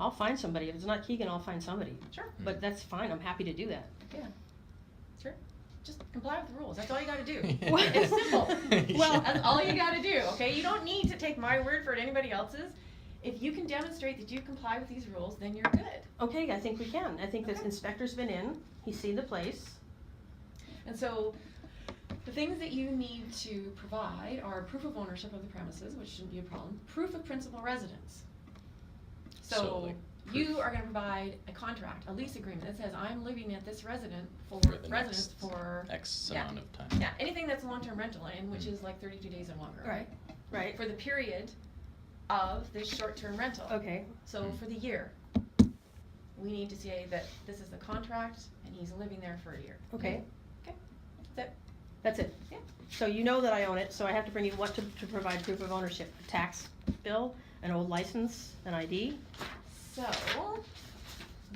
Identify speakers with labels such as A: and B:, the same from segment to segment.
A: I'll find somebody. If it's not Keegan, I'll find somebody.
B: Sure.
A: But that's fine, I'm happy to do that.
B: Yeah. Sure. Just comply with the rules. That's all you gotta do.
A: Well-
B: It's simple.
A: Well-
B: That's all you gotta do, okay? You don't need to take my word for it, anybody else's. If you can demonstrate that you comply with these rules, then you're good.
A: Okay, I think we can. I think the
B: Okay.
A: inspector's been in, he's seen the place.
B: And so, the things that you need to provide are proof of ownership of the premises, which shouldn't be a problem, proof of principal residence.
C: So,
B: So,
C: like,
B: you
C: proof.
B: are gonna provide a contract, a lease agreement that says, I'm living at this residence
C: For the
B: residence
C: next
B: for,
C: X
B: yeah.
C: amount of time.
B: yeah, anything that's long-term rental in, which is like 32 days or longer.
A: Right. Right,
B: For the period of this short-term rental.
A: okay,
B: So for the year, we need to say that this is the contract and he's living there for a year.
A: okay,
B: Okay, that's it.
A: that's it.
B: Yeah.
A: So you know that I own it, so I have to bring you what to provide proof of ownership? A tax bill, an old license, an ID?
B: So,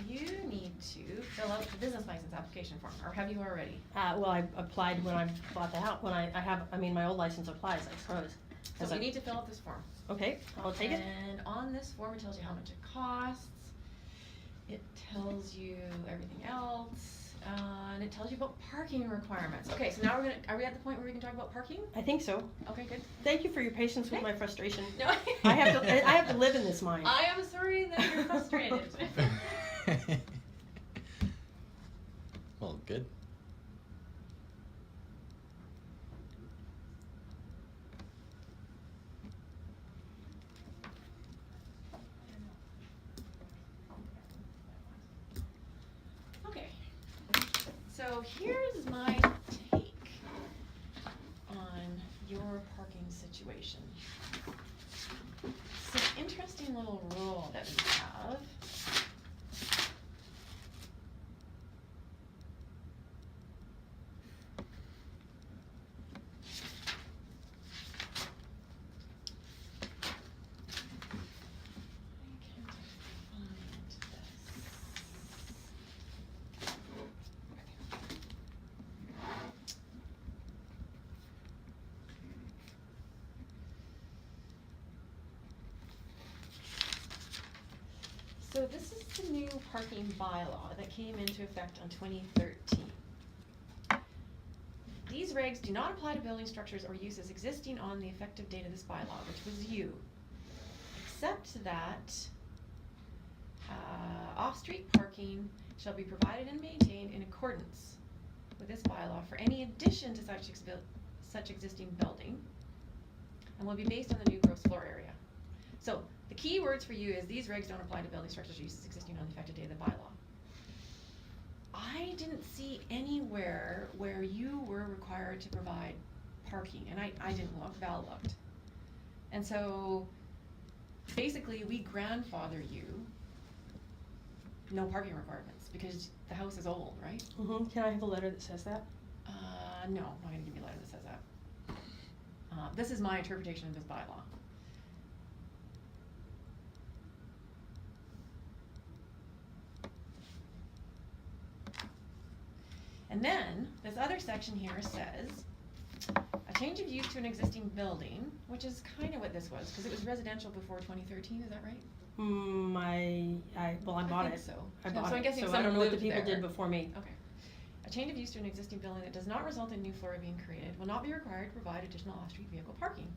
B: you need to fill out the business license application form, or have you already?
A: Well, I applied when I bought the house, when I have, I mean, my old license applies, I suppose.
B: So
A: As
B: you
A: I-
B: need to fill out this form.
A: Okay, I'll take it.
B: And on this form, it tells you how much it costs. It tells you everything else, and it tells you about parking requirements. Okay, so now are we at the point where we can talk about parking?
A: I think so.
B: Okay, good.
A: Thank you for your patience with
B: Okay.
A: my frustration.
B: No.
A: I have to live in this mind.
B: I am sorry that you're frustrated.
C: Well, good.
B: Okay, so here's my take on your parking situation. It's an interesting little rule that we have. I can't find this. So this is the new parking bylaw that came into effect on 2013. These regs do not apply to building structures or uses existing on the effective date of this bylaw, which was you. Except that off-street parking shall be provided and maintained in accordance with this bylaw for any addition to such existing building, and will be based on the new gross floor area. So the key words for you is these regs don't apply to building structures or uses existing on the effective date of the bylaw. I didn't see anywhere where you were required to provide parking, and I didn't look, Val looked. And so basically we grandfather you no parking requirements because the house is old, right?
A: Mm-hmm. Can I have a letter that says that?
B: No, I'm not gonna give you a letter that says that. This is my interpretation of this bylaw. And then, this other section here says, a change of use to an existing building, which is kind of what this was, because it was residential before 2013, is that right?
A: I bought
B: think
A: it.
B: so.
A: I
B: So
A: bought
B: I'm
A: it,
B: guessing
A: so I
B: someone
A: don't know what the
B: lived
A: people
B: there.
A: did before me.
B: Okay. A change of use to an existing building that does not result in new floor being created will not be required to provide additional off-street vehicle parking.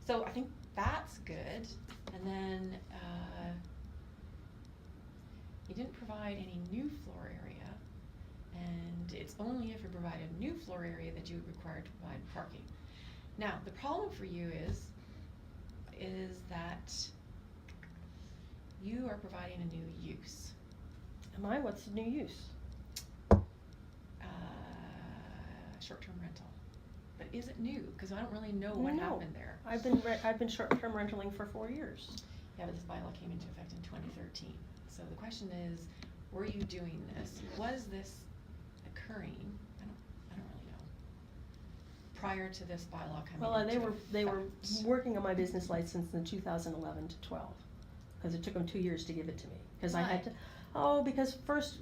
B: So I think that's good. And then, you didn't provide any new floor area, and it's only if you provide a new floor area that you would require to provide parking. Now, the problem for you is that you are providing a new use.
A: Am I? What's the new use?
B: Short-term rental. But is it new? Because I don't really know what
A: No.
B: happened there.
A: I've been short-term rentaling for 4 years.
B: Yeah, but this bylaw came into effect in 2013. So the question is, were you doing this? Was this occurring? I don't really know. Prior to this bylaw coming
A: Well,
B: into
A: they were
B: effect.
A: working on my business license in 2011 to 12, because it took them 2 years to give it to me. Because I had to,
B: Why?
A: because first,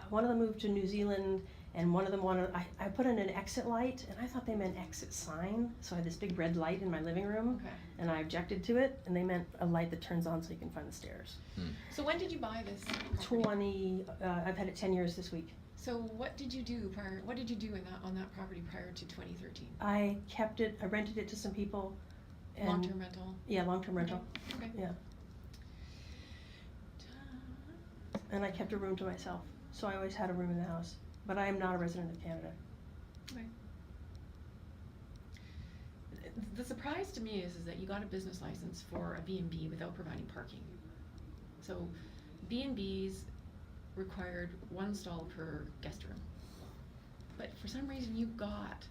A: one of them moved to New Zealand, and one of them wanted, I put in an exit light, and I thought they meant exit sign, so I had this big red light in my living room,
B: Okay.
A: and I objected to it, and they meant a light that turns on so you can find the stairs.
B: So when did you buy this property?
A: I've had it 10 years this week.
B: So what did you do what did you do on that property prior to 2013?
A: I kept it, I rented it to some people, and.
B: Long-term rental?
A: Yeah, long-term rental,
B: Okay.
A: yeah, and I kept a room to myself, so I always had a room in the house, but I am not a resident of Canada.
B: Okay. The surprise to me is that you got a business license for a B&B without providing parking. So B&Bs required 1 stall per guest room. But for some reason you got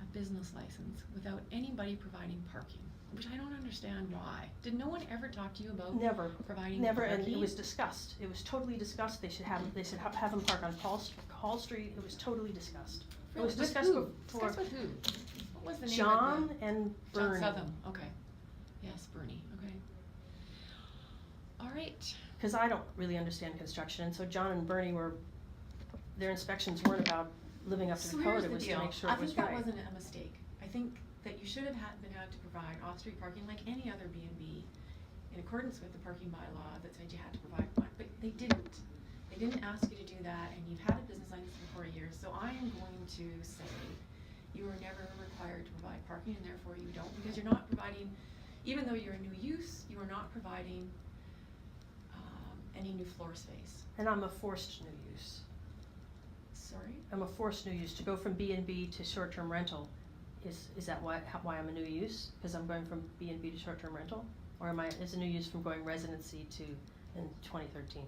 B: a business license without anybody providing parking, which I don't understand why. Did no one ever talk to you about
A: Never,
B: providing
A: never,
B: parking?
A: and it was discussed, it was totally discussed, they should have them park on Hall Street, it was totally discussed. It was
B: With
A: discussed
B: who?
A: before.
B: Discussed with who? What was the name
A: John
B: of the?
A: and
B: John
A: Bernie.
B: Southam, okay. Yes, Bernie, okay. All right.
A: Cause I don't really understand construction, and so John and Bernie their inspections weren't about living up to
B: So
A: the
B: here's
A: code,
B: the
A: it was to
B: deal.
A: make sure it was
B: I think that
A: right.
B: wasn't a mistake. I think that you should have been had to provide off-street parking like any other B&B in accordance with the parking bylaw that said you had to provide one, but they didn't. They didn't ask you to do that, and you've had a business license for 4 years, so I am going to say you were never required to provide parking, and therefore you don't, because you're not providing, even though you're a new use, you are not providing any new floor space.
A: And I'm a forced new use.
B: Sorry?
A: I'm a forced new use, to go from B&B to short-term rental, is that why I'm a new use? Cause I'm going from B&B to short-term rental? Or is a new use from going residency to, in 2013?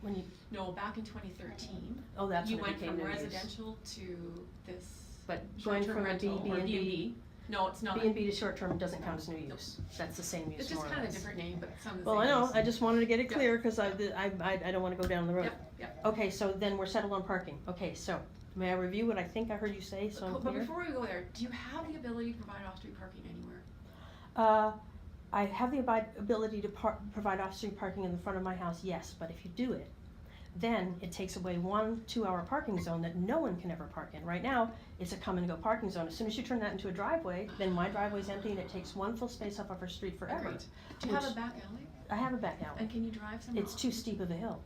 A: When you,
B: No, back in 2013.
A: oh, that's
B: You
A: when it
B: went
A: became
B: from
A: new use.
B: residential to this
A: But going
B: short-term
A: from a
B: rental or
A: B&B,
B: B&B. No, it's not.
A: B&B to short-term doesn't count as new use, that's the same use
B: It's
A: more
B: just
A: or
B: kind of a
A: less.
B: different name, but some of the
A: Well, I
B: same
A: know,
B: use.
A: I just wanted to get it
B: Yeah.
A: clear, cause I don't wanna go down the road.
B: Yep, yep.
A: Okay, so then we're settled on parking, okay, so, may I review what I think I heard you say, so I'm
B: But
A: clear?
B: before we go there, do you have the ability to provide off-street parking anywhere?
A: I have the ability to provide off-street parking in the front of my house, yes, but if you do it, then it takes away 1 2-hour parking zone that no one can ever park in. Right now, it's a come and go parking zone. As soon as you turn that into a driveway, then my driveway's empty and it takes 1 full space off of our street forever.
B: Agreed. Do you have
A: Which-
B: a back alley?
A: I have a back alley.
B: And can you drive somewhere?
A: It's too steep of a hill.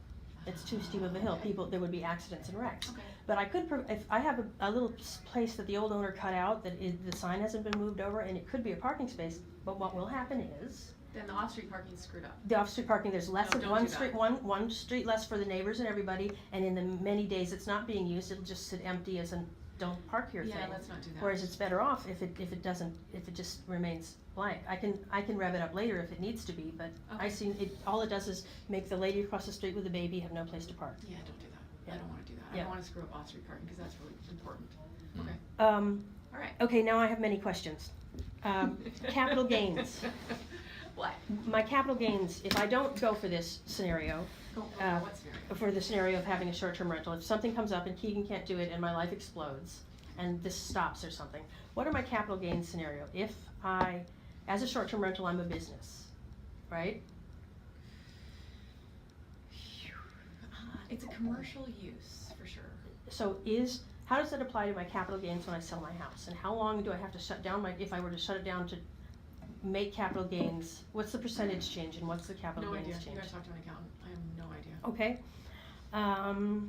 A: It's too steep of a hill.
B: Okay.
A: There would be accidents and wrecks.
B: Okay.
A: But I could, if I have a little place that the old owner cut out, the sign hasn't been moved over, and it could be a parking space, but what will happen is,
B: Then the off-street parking's screwed up.
A: the off-street parking, there's less
B: No,
A: of
B: don't
A: one
B: do that.
A: street, one street less for the neighbors and everybody, and in the many days it's not being used, it'll just sit empty as a don't park here thing.
B: Yeah, let's not do that.
A: Whereas it's better off if it just remains blank. I can rev it up later if it needs to be, but I
B: Okay.
A: seen it, all it does is make the lady across the street with the baby have no place to park.
B: Yeah, don't do that.
A: Yeah.
B: I don't wanna do that. I
A: Yeah.
B: don't wanna screw up off-street parking, because that's really important.
C: Mm.
B: Okay, all right.
A: Okay, now I have many questions. Capital gains.
B: What?
A: My capital gains, if I don't go for this scenario,
B: Go,
A: Uh,
B: what scenario?
A: for the scenario of having a short-term rental, if something comes up and Keegan can't do it and my life explodes and this stops or something, what are my capital gains scenario? If as a short-term rental, I'm a business, right?
B: It's a commercial use, for sure.
A: So how does that apply to my capital gains when I sell my house? And how long do I have to shut down if I were to shut it down to make capital gains? What's the percentage change and what's the capital
B: No
A: gains
B: idea.
A: change?
B: You gotta talk to an accountant. I have no idea.
A: Okay.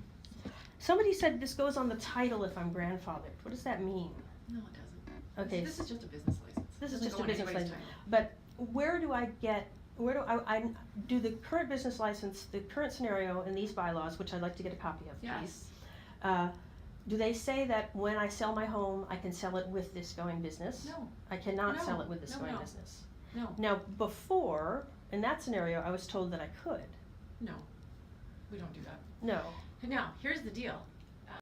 A: Somebody said this goes on the title if I'm grandfathered. What does that mean?
B: No, it doesn't.
A: Okay,
B: This is just a business license.
A: This is
B: Doesn't
A: just
B: go
A: a
B: on
A: business
B: anybody's
A: license.
B: title.
A: But where do I do the current business license, the current scenario in these bylaws, which I'd like to get a copy of, please.
B: Yes.
A: Do they say that when I sell my home, I can sell it with this going business?
B: No,
A: I cannot
B: No.
A: sell it with this
B: No,
A: going
B: no.
A: business.
B: no,
A: Now, before, in that scenario, I was told that I could.
B: no. We don't do that.
A: No.
B: Now, here's the deal.